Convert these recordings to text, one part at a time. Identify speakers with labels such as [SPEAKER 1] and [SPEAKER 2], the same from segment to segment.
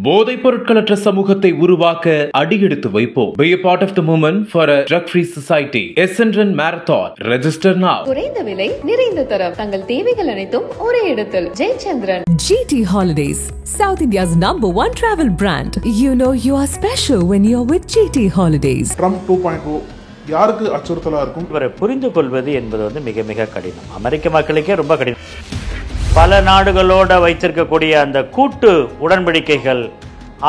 [SPEAKER 1] போதைப் பொருட்களற்ற சமூகத்தை உருவாக்க அடியெடுத்து வைப்போம். Be a part of the movement for a drug-free society. SNRN Marathon. Register now.
[SPEAKER 2] குறைந்த விலை, நிறைந்த தரம். தங்கள் தேவைகள் அனைத்தும் ஒரே இடத்தில். Jayachandran.
[SPEAKER 3] GT Holidays, South India's #1 travel brand. You know you are special when you're with GT Holidays.
[SPEAKER 4] Trump 2.0 யாருக்கு அச்சுறுத்தலா இருக்கும்?
[SPEAKER 5] இவரை புரிந்து கொள்வது என்பது மிக மிக கடினம். அமெரிக்க மக்களுக்கே ரொம்ப கடினம். பல நாடுகளோட வைத்திருக்கக்கூடிய அந்த கூட்டு உடன்படிக்கைகள்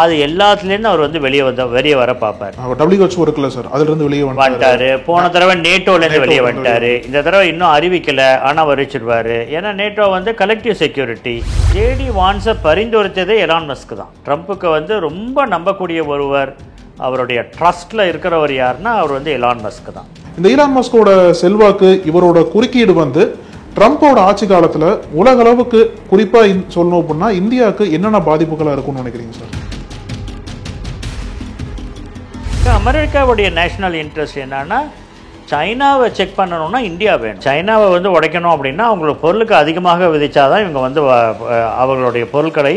[SPEAKER 5] அது எல்லாத்துலேருந்து அவர் வெளியே வர பார்ப்பார்.
[SPEAKER 4] WHO இருக்குல்ல சார், அதுல இருந்து வெளியே
[SPEAKER 5] வந்துட்டாரு. போன தடவை நேட்டோலேருந்து வெளியே வந்துட்டாரு. இந்த தடவை இன்னும் அறிவிக்கல, ஆனால் வரிச்சிருவாரு. ஏன்னா நேட்டோ கலெக்டிவ் செக்யூரிட்டி. ஜேடி வான்ஸை பரிந்துரைத்ததே எலான் மஸ்க் தான். ட்ரம்ப்புக்கு ரொம்ப நம்பக்கூடிய ஒருவர், அவருடைய ட்ரஸ்ட்ல இருக்கிறவர் யாருன்னா அவர் எலான் மஸ்க் தான்.
[SPEAKER 4] இந்த எலான் மஸ்கோட செல்வாக்கு, இவரோட குறுக்கீடு ட்ரம்போட ஆட்சி காலத்துல உலக அளவுக்கு குறிப்பா சொல்லணும் அப்படின்னா இந்தியாவுக்கு என்னென்ன பாதிப்புகளா இருக்கும்னு நினைக்கிறீங்க சார்?
[SPEAKER 5] அமெரிக்காவுடைய நேஷனல் இன்ட்ரெஸ்ட் என்னன்னா, சைனாவை செக் பண்ணணும்னா இந்தியா வேணும். சைனாவை உடைக்கணும் அப்படின்னா அவங்களோட பொருளுக்கு அதிகமாக விதிச்சாதான் இவங்க அவர்களுடைய பொருட்களை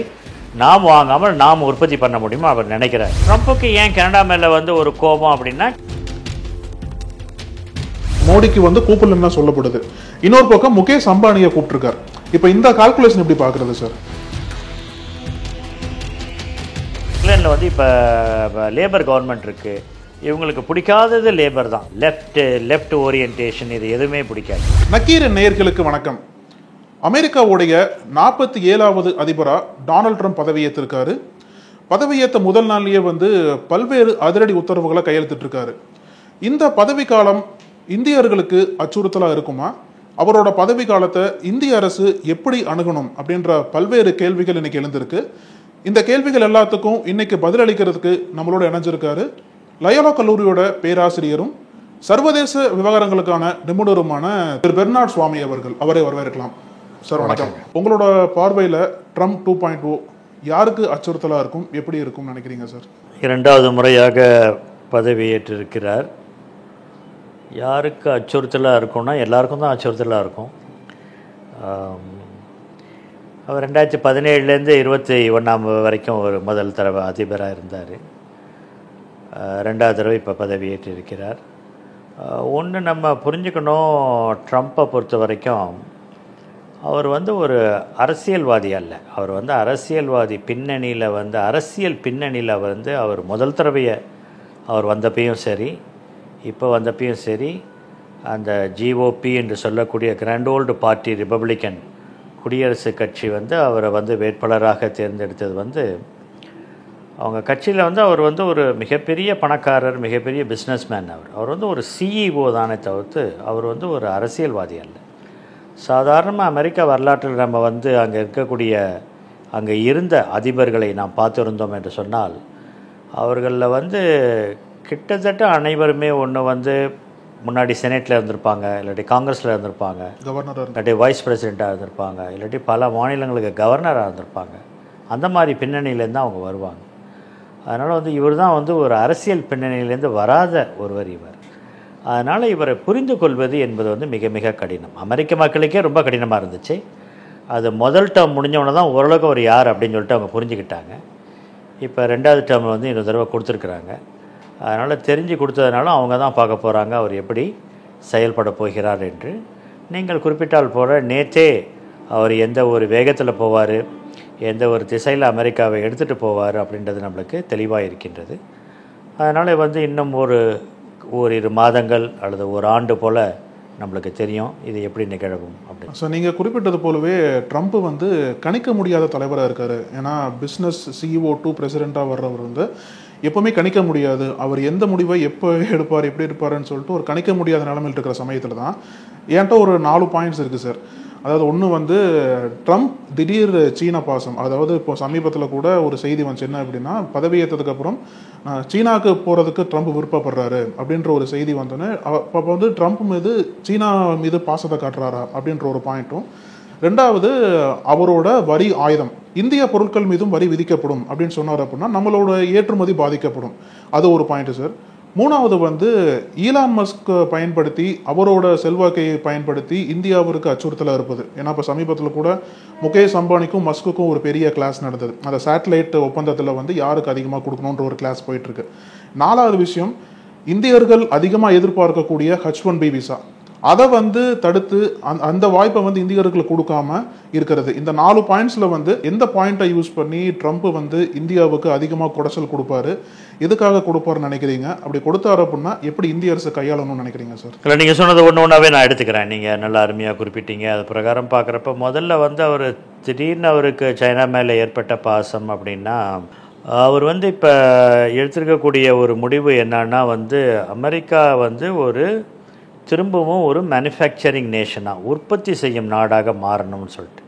[SPEAKER 5] நாம் வாங்காமல் நாம் உற்பத்தி பண்ண முடியுமா அவர் நினைக்கிறார். ட்ரம்ப்புக்கு ஏன் கனடா மேல ஒரு கோபம் அப்படின்னா,
[SPEAKER 4] மோடிக்கு கூப்பிடலன்னு தான் சொல்லப்படுது. இன்னொரு பக்கம் முகேஷ் அம்பானியை கூப்பிட்டுருக்காரு. இப்ப இந்த கால்குலேஷன் எப்படி பாக்குறது சார்?
[SPEAKER 5] இங்கிலாந்துல இப்ப லேபர் கவர்மெண்ட் இருக்கு. இவங்களுக்கு பிடிக்காதது லேபர் தான். லெஃப்ட் ஓரியன்டேஷன், இது எதுவுமே பிடிக்காது.
[SPEAKER 4] நக்கீரன் நேயர்களுக்கு வணக்கம். அமெரிக்காவுடைய 47வது அதிபரா டொனால்ட் ட்ரம்ப் பதவியேற்றிருக்காரு. பதவியேற்ற முதல் நாள்லயே பல்வேறு அதிரடி உத்தரவுகளை கையெழுத்திட்டு இருக்காரு. இந்த பதவி காலம் இந்தியர்களுக்கு அச்சுறுத்தலா இருக்குமா? அவரோட பதவி காலத்தை இந்திய அரசு எப்படி அணுகணும் அப்படின்ற பல்வேறு கேள்விகள் இன்னைக்கு எழுந்திருக்கு. இந்த கேள்விகள் எல்லாத்துக்கும் இன்னைக்கு பதிலளிக்கிறதுக்கு நம்மளோட இணைஞ்சிருக்காரு லயோலா கல்லூரியோட பேராசிரியரும் சர்வதேச விவகாரங்களுக்கான நிபுணருமான திரு பெர்னார்ட் சுவாமி அவர்கள். அவரை வரவேற்கலாம். சார் வணக்கம். உங்களோட பார்வையில ட்ரம்ப் 2.0 யாருக்கு அச்சுறுத்தலா இருக்கும், எப்படி இருக்கும் நினைக்கிறீங்க சார்?
[SPEAKER 5] 2வது முறையாக பதவியேற்றிருக்கிறார். யாருக்கு அச்சுறுத்தலாக இருக்கும்னா எல்லாருக்கும் தான் அச்சுறுத்தலாக இருக்கும். அவர் 2017 21 வரைக்கும் ஒரு முதல் தடவை அதிபராக இருந்தார். 2வது தடவை இப்போ பதவியேற்றிருக்கிறார். ஒன்று நம்ம புரிஞ்சுக்கணும், ட்ரம்ப்பை பொறுத்த வரைக்கும் அவர் ஒரு அரசியல்வாதி அல்ல. அவர் அரசியல்வாதி பின்னணியில் அரசியல் பின்னணியில் அவர் முதல் தடவையை அவர் வந்தப்பையும் சரி, இப்போ வந்தப்பையும் சரி, அந்த GOP என்று சொல்லக்கூடிய கிராண்ட் ஓல்டு பார்ட்டி, ரிப்பப்ளிக்கன் குடியரசு கட்சி அவரை வேட்பாளராக தேர்ந்தெடுத்தது அவங்க கட்சியில் அவர் ஒரு மிகப்பெரிய பணக்காரர், மிகப்பெரிய பிஸ்னஸ்மேன். அவர் ஒரு CEO தானே தவிர்த்து அவர் ஒரு அரசியல்வாதி அல்ல. சாதாரணமாக அமெரிக்கா வரலாற்றில் நம்ம அங்கே இருக்கக்கூடிய அங்கே இருந்த அதிபர்களை நாம் பார்த்துருந்தோம் என்று சொன்னால், அவர்களில் கிட்டத்தட்ட அனைவருமே முன்னாடி செனேட்டில் இருந்திருப்பாங்க, இல்லாட்டி காங்கிரஸில் இருந்திருப்பாங்க, இல்லாட்டி வைஸ் பிரசிடெண்ட்டாக இருந்திருப்பாங்க, இல்லாட்டி பல மாநிலங்களுக்கு கவர்னராக இருந்திருப்பாங்க. அந்த மாதிரி பின்னணியிலேருந்து அவங்க வருவாங்க. அதனால் இவர் தான் ஒரு அரசியல் பின்னணியிலேருந்து வராத ஒருவர் இவர். அதனால் இவரை புரிந்து கொள்வது என்பது மிக மிக கடினம். அமெரிக்க மக்களுக்கே ரொம்ப கடினமாக இருந்துச்சு. அது முதல் டேர்ம் முடிஞ்சவொன்னே தான் ஓரளவுக்கு அவர் யார் அப்படின்னு சொல்லிட்டு அவங்க புரிஞ்சுக்கிட்டாங்க. இப்போ 2வது டேர்ம் இன்னொரு தடவை கொடுத்துருக்குறாங்க. அதனால் தெரிஞ்சு கொடுத்ததுனால அவங்க தான் பார்க்க போகிறாங்க அவர் எப்படி செயல்பட போகிறார் என்று. நீங்கள் குறிப்பிட்டால் போல நேற்றே அவர் எந்த ஒரு வேகத்தில் போவார், எந்த ஒரு திசையில் அமெரிக்காவை எடுத்துகிட்டு போவார் அப்படின்றது நம்மளுக்கு தெளிவாக இருக்கின்றது. அதனால் இன்னும் ஓரிரு மாதங்கள் அல்லது ஒரு ஆண்டு போல் நம்மளுக்கு தெரியும் இது எப்படி நிகழவும் அப்படின்னு.
[SPEAKER 4] ஸோ நீங்கள் குறிப்பிட்டது போலவே ட்ரம்ப் கணிக்க முடியாத தலைவராக இருக்கார். ஏன்னா பிஸ்னஸ் CEO to பிரசிடெண்ட்டாக வர்றவர் எப்போவுமே கணிக்க முடியாது. அவர் எந்த முடிவை எப்போ எடுப்பார், எப்படி எடுப்பாருன்னு சொல்லிட்டு ஒரு கணிக்க முடியாத நிலைமையில் இருக்கிற சமயத்தில் தான் என்கிட்ட ஒரு 4 பாயிண்ட்ஸ் இருக்குது சார். அதாவது ஒன்று ட்ரம்ப் திடீர் சீன பாசம். அதாவது இப்போ சமீபத்தில் கூட ஒரு செய்தி என்ன அப்படின்னா, பதவியேற்றதுக்கப்புறம் சீனாவுக்கு போகிறதுக்கு ட்ரம்ப் விருப்பப்படுறாரு அப்படின்ற ஒரு செய்தி வந்தோன்னே அப்போ ட்ரம்ப் மீது சீனா மீது பாசத்தை காட்டுறாரா அப்படின்ற ஒரு பாயிண்ட்டும். 2வது அவரோட வரி ஆயுதம், இந்திய பொருட்கள் மீதும் வரி விதிக்கப்படும் அப்படின்னு சொன்னார் அப்படின்னா நம்மளோட ஏற்றுமதி பாதிக்கப்படும். அது ஒரு பாயிண்ட் சார். மூணாவது வந்து ஈலான் மஸ்க் பயன்படுத்தி அவரோட செல்வாக்கை பயன்படுத்தி இந்தியாவிற்கு அச்சுறுத்தலாக இருப்பது. ஏன்னா இப்போ சமீபத்தில் கூட முகேஷ் அம்பானிக்கும் மஸ்குக்கும் ஒரு பெரிய கிளாஸ் நடந்தது. அந்த சேட்டலைட் ஒப்பந்தத்தில் வந்து யாருக்கு அதிகமாக கொடுக்கணுன்ற ஒரு கிளாஸ் போயிட்டுருக்கு. நாலாவது விஷயம், இந்தியர்கள் அதிகமாக எதிர்பார்க்கக்கூடிய H1B விசா, அதை வந்து தடுத்து அந்த வாய்ப்பை வந்து இந்தியர்களுக்கு கொடுக்காம இருக்கிறது. இந்த 4 பாயிண்ட்ஸில் வந்து எந்த பாயிண்ட்டை யூஸ் பண்ணி ட்ரம்ப் வந்து இந்தியாவுக்கு அதிகமாக குடைச்சல் கொடுப்பாரு, எதுக்காக கொடுப்பாருன்னு நினைக்கிறீங்க? அப்படி கொடுத்தாரு அப்படின்னா எப்படி இந்திய அரசு கையாளணும்னு நினைக்கிறீங்க சார்?
[SPEAKER 5] இல்லை, நீங்கள் சொன்னது ஒன்று ஒன்றாவே நான் எடுத்துக்கிறேன். நீங்கள் நல்லா அருமையாக குறிப்பிட்டீங்க. அது பிரகாரம் பார்க்குறப்ப முதல்ல வந்து அவர் திடீர்னு அவருக்கு சைனா மேலே ஏற்பட்ட பாசம் அப்படின்னா, அவர் வந்து இப்போ எடுத்திருக்கக்கூடிய ஒரு முடிவு என்னன்னா வந்து அமெரிக்கா வந்து திரும்பவும் ஒரு மேனுஃபேக்சரிங் நேஷனாக, உற்பத்தி செய்யும் நாடாக மாறணும்னு சொல்லிட்டு.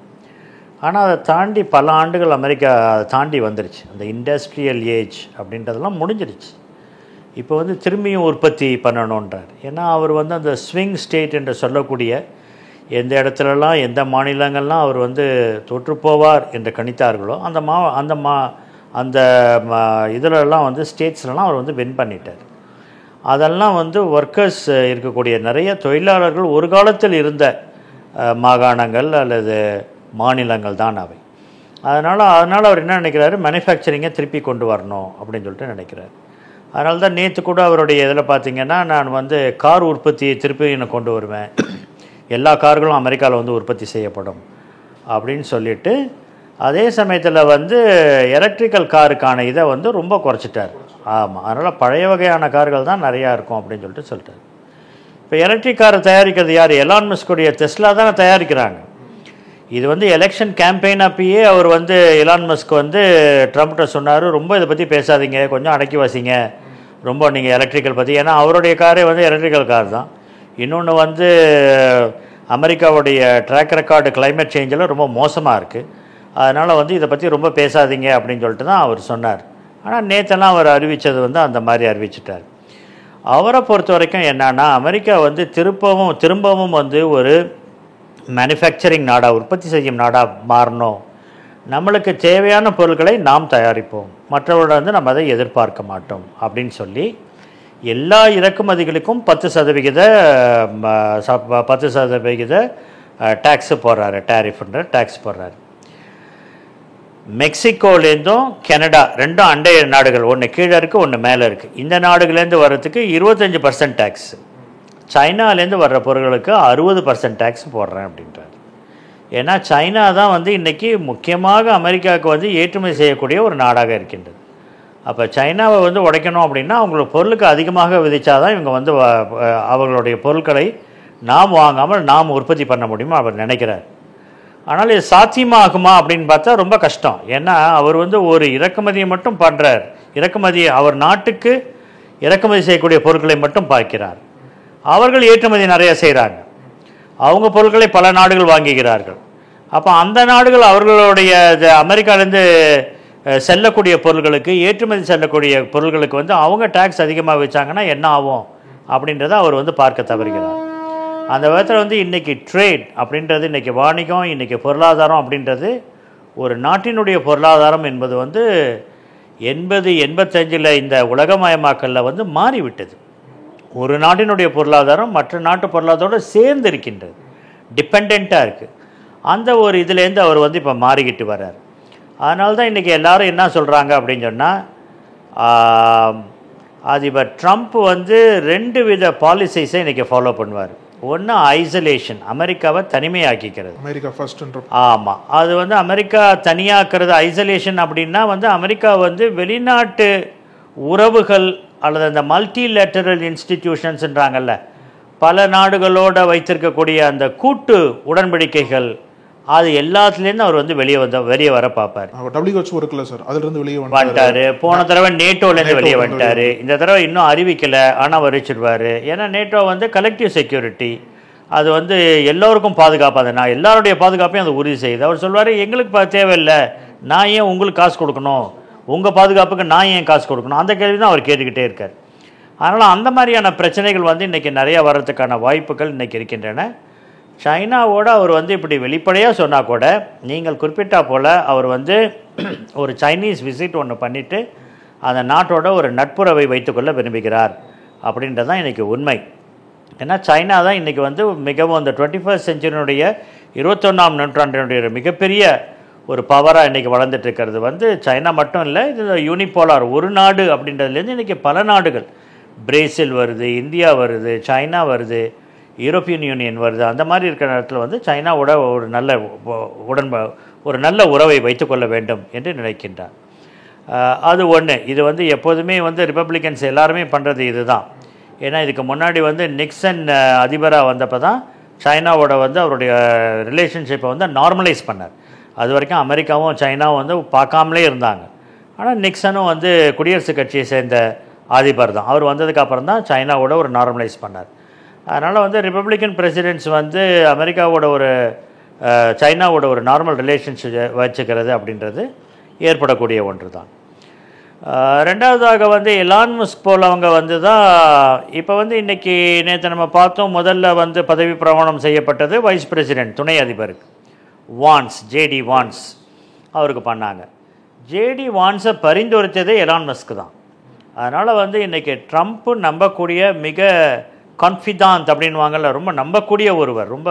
[SPEAKER 5] ஆனால் அதை தாண்டி பல ஆண்டுகள் அமெரிக்கா அதை தாண்டி வந்துருச்சு. அந்த இண்டஸ்ட்ரியல் ஏஜ் அப்படின்றதெல்லாம் முடிஞ்சிருச்சு. இப்போ வந்து திரும்பியும் உற்பத்தி பண்ணணுன்றார். ஏன்னா அவர் வந்து அந்த ஸ்விங் ஸ்டேட் என்று சொல்லக்கூடிய எந்த இடத்துலலாம் எந்த மாநிலங்கள்லாம் அவர் வந்து தொற்று போவார் என்று கணித்தார்களோ அந்த இதிலெல்லாம் வந்து ஸ்டேட்ஸ்லாம் அவர் வந்து வின் பண்ணிட்டார். அதெல்லாம் வந்து ஒர்க்கர்ஸ் இருக்கக்கூடிய நிறைய தொழிலாளர்கள் ஒரு காலத்தில் இருந்த மாகாணங்கள் அல்லது மாநிலங்கள் தான் அவை. அதனால் அவர் என்ன நினைக்கிறாரு, மேனுஃபேக்சரிங்கை திருப்பி கொண்டு வரணும் அப்படின்னு சொல்லிட்டு நினைக்கிறார். அதனால தான் நேற்று கூட அவருடைய இதில் பார்த்திங்கன்னா, நான் வந்து கார் உற்பத்தியை திருப்பி நான் கொண்டு வருவேன், எல்லா கார்களும் அமெரிக்காவில் வந்து உற்பத்தி செய்யப்படும் அப்படின்னு சொல்லிட்டு, அதே சமயத்தில் வந்து எலக்ட்ரிக்கல் காருக்கான இதை வந்து ரொம்ப குறைச்சிட்டார். ஆமாம், அதனால் பழைய வகையான கார்கள் தான் நிறையா இருக்கும் அப்படின்னு சொல்லிட்டார். இப்போ எலக்ட்ரிக் காரை தயாரிக்கிறது யார்? எலான் மஸ்குடைய டெஸ்லா தானே தயாரிக்கிறாங்க. இது வந்து எலெக்ஷன் கேம்பெயின் அப்பயே அவர் வந்து எலான் மஸ்க் வந்து ட்ரம்ப்கிட்ட சொன்னார், ரொம்ப இதை பற்றி பேசாதீங்க, கொஞ்சம் அடக்கி வாசிங்க, ரொம்ப நீங்கள் எலக்ட்ரிக்கல் பற்றி. ஏன்னா அவருடைய காரே வந்து எலக்ட்ரிக்கல் கார் தான். இன்னொன்று வந்து அமெரிக்காவுடைய ட்ராக் ரெக்கார்டு கிளைமேட் சேஞ்சில் ரொம்ப மோசமாக இருக்குது. அதனால் வந்து இதை பற்றி ரொம்ப பேசாதீங்க அப்படின்னு சொல்லிட்டு தான் அவர் சொன்னார். ஆனால் நேற்றெல்லாம் அவர் அறிவித்தது வந்து அந்த மாதிரி அறிவிச்சிட்டார். அவரை பொறுத்த வரைக்கும் என்னன்னா, அமெரிக்கா வந்து திரும்பவும் வந்து ஒரு மேனுஃபேக்சரிங் நாடாக, உற்பத்தி செய்யும் நாடாக மாறணும். நம்மளுக்கு தேவையான பொருட்களை நாம் தயாரிப்போம், மற்றவர்கள் வந்து நம்ம அதை எதிர்பார்க்க மாட்டோம் அப்படின்னு சொல்லி எல்லா இறக்குமதிகளுக்கும் 10% டேக்ஸு போடுறாரு, டேரிஃப்ன்ற டேக்ஸ் போடுறாரு. மெக்சிகோலேருந்தும் கனடா ரெண்டும் அண்டை நாடுகள், ஒன்று கீழே இருக்குது ஒன்று மேலே இருக்குது. இந்த நாடுகள்லேருந்து வர்றதுக்கு 25% டேக்ஸு, சைனாலேருந்து வர்ற பொருட்களுக்கு 60% டேக்ஸ் போடுறேன் அப்படின்றார். ஏன்னா சைனா தான் வந்து இன்றைக்கி முக்கியமாக அமெரிக்காவுக்கு வந்து ஏற்றுமதி செய்யக்கூடிய ஒரு நாடாக இருக்கின்றது. அப்போ சைனாவை வந்து உடைக்கணும் அப்படின்னா அவங்களோட பொருளுக்கு அதிகமாக விதித்தாதான் இவங்க வந்து அவர்களுடைய பொருட்களை நாம் வாங்காமல் நாம் உற்பத்தி பண்ண முடியுமா அவர் நினைக்கிறார். ஆனால் இது சாத்தியமாகுமா அப்படின்னு பார்த்தா ரொம்ப கஷ்டம். ஏன்னா அவர் வந்து ஒரு இறக்குமதியை மட்டும் பண்ணுறார், அவர் நாட்டுக்கு இறக்குமதி செய்யக்கூடிய பொருட்களை மட்டும் பார்க்கிறார். அவர்கள் ஏற்றுமதி நிறைய செய்கிறாங்க, அவங்க பொருட்களை பல நாடுகள் வாங்குகிறார்கள். அப்போ அந்த நாடுகள் அவர்களுடைய அமெரிக்காவிலேருந்து செல்லக்கூடிய பொருட்களுக்கு, ஏற்றுமதி செல்லக்கூடிய பொருட்களுக்கு வந்து அவங்க டேக்ஸ் அதிகமாக வச்சாங்கன்னா என்ன ஆகும் அப்படின்றத அவர் வந்து பார்க்க தவறுகிறார். அந்த விதத்தில் வந்து இன்றைக்கி ட்ரேட் அப்படின்றது, இன்றைக்கி வாணிகம், இன்றைக்கி பொருளாதாரம் அப்படின்றது, ஒரு நாட்டினுடைய பொருளாதாரம் என்பது வந்து 80-85 இந்த உலகமயமாக்கலில் வந்து மாறிவிட்டது. ஒரு நாட்டினுடைய பொருளாதாரம் மற்ற நாட்டு பொருளாதாரோடு சேர்ந்து இருக்கின்றது, டிபெண்ட்டாக இருக்குது. அந்த ஒரு இதுலேருந்து அவர் வந்து இப்போ மாறிக்கிட்டு வர்றார். அதனால தான் இன்றைக்கி எல்லோரும் என்ன சொல்கிறாங்க அப்படின்னு சொன்னால், அதிபர் ட்ரம்ப் வந்து 2 வித பாலிசிஸை இன்றைக்கி ஃபாலோ பண்ணுவார். ஒன்று ஐசோலேஷன், அமெரிக்காவை தனிமையாக்கிக்கிறது,
[SPEAKER 4] அமெரிக்கா ஃபர்ஸ்ட்.
[SPEAKER 5] ஆமாம், அது வந்து அமெரிக்கா தனியாக்குறது. ஐசோலேஷன் அப்படின்னா வந்து அமெரிக்கா வந்து வெளிநாட்டு உறவுகள் அல்லது அந்த மல்டிலேட்டரல் இன்ஸ்டிடியூஷன்ஸ்ன்றாங்கல்ல, பல நாடுகளோடு வைத்திருக்கக்கூடிய அந்த கூட்டு உடன்படிக்கைகள், அது எல்லாத்துலேருந்து அவர் வந்து வெளியே வர பார்ப்பார்.
[SPEAKER 4] WHO இருக்குல்ல சார், அதிலிருந்து வெளியே
[SPEAKER 5] வந்துட்டாரு. போன தடவை நேட்டோலேருந்து வெளியே வந்துட்டாரு. இந்த தடவை இன்னும் அறிவிக்கலை, ஆனால் வரிச்சிடுவார். ஏன்னா நேட்டோ வந்து கலெக்டிவ் செக்யூரிட்டி, அது வந்து எல்லோருக்கும் பாதுகாப்பு, அதை நான் எல்லாருடைய பாதுகாப்பையும் அது உறுதி செய்யுது. அவர் சொல்வார், எங்களுக்கு தேவையில்லை, நான் ஏன் உங்களுக்கு காசு கொடுக்கணும், உங்கள் பாதுகாப்புக்கு நான் ஏன் காசு கொடுக்கணும், அந்த கேள்வி தான் அவர் கேட்டுக்கிட்டே இருக்கார். அதனால் அந்த மாதிரியான பிரச்சனைகள் வந்து இன்றைக்கி நிறையா வர்றதுக்கான வாய்ப்புகள் இன்றைக்கி இருக்கின்றன. சைனாவோடு அவர் வந்து இப்படி வெளிப்படையாக சொன்னால் கூட, நீங்கள் குறிப்பிட்டா போல் அவர் வந்து ஒரு சைனீஸ் விசிட் ஒன்று பண்ணிவிட்டு அந்த நாட்டோட ஒரு நட்புறவை வைத்துக்கொள்ள விரும்புகிறார். அப்படின்றது தான் இன்றைக்கி உண்மை. ஏன்னா சைனா தான் இன்றைக்கி வந்து மிகவும் அந்த 21st செஞ்சுரியினுடைய 21ஆம் நூற்றாண்டினுடைய மிகப்பெரிய ஒரு பவராக இன்றைக்கி வளர்ந்துட்டுருக்கிறது வந்து சைனா மட்டும் இல்லை, இது யூனிபோலார் ஒரு நாடு அப்படின்றதுலேருந்து இன்றைக்கி பல நாடுகள், பிரேசில் வருது, இந்தியா வருது, சைனா வருது, யூரோப்பியன் யூனியன் வருது. அந்த மாதிரி இருக்கிற நேரத்தில் வந்து சைனாவோட ஒரு நல்ல உறவை வைத்துக்கொள்ள வேண்டும் என்று நினைக்கின்றார். அது ஒன்று. இது வந்து எப்போதுமே வந்து ரிப்பப்ளிகன்ஸ் எல்லாருமே பண்ணுறது இது தான். ஏன்னா இதுக்கு முன்னாடி வந்து நிக்சன் அதிபராக வந்தப்போ தான் சைனாவோட வந்து அவருடைய ரிலேஷன்ஷிப்பை வந்து நார்மலைஸ் பண்ணார். அது வரைக்கும் அமெரிக்காவும் சைனாவும் வந்து பார்க்காமலே இருந்தாங்க. ஆனால் நிக்சனும் வந்து குடியரசுக் கட்சியை சேர்ந்த அதிபர் தான். அவர் வந்ததுக்கப்புறம் தான் சைனாவோட ஒரு நார்மலைஸ் பண்ணார். அதனால் வந்து ரிப்பப்ளிகன் பிரசிடென்ட்ஸ் வந்து அமெரிக்காவோட சைனாவோட ஒரு நார்மல் ரிலேஷன்ஷிப் வச்சுக்கிறது அப்படின்றது ஏற்படக்கூடிய ஒன்று தான். ரெண்டாவதாக வந்து எலான் மஸ்க் போலவங்க வந்து தான் இப்போ வந்து இன்றைக்கி நேற்று நம்ம பார்த்தோம், முதல்ல வந்து பதவி பிரமாணம் செய்யப்பட்டது வைஸ் பிரசிடென்ட் துணை அதிபருக்கு வான்ஸ், ஜேடி வான்ஸ் அவருக்கு பண்ணாங்க. ஜேடி வான்ஸை பரிந்துரைத்ததே எலான் மஸ்க் தான். அதனால் வந்து இன்றைக்கி ட்ரம்ப்பு நம்பக்கூடிய மிக கான்ஃபிடான்ட் அப்படின்வாங்கல்ல, ரொம்ப நம்பக்கூடிய ஒருவர், ரொம்ப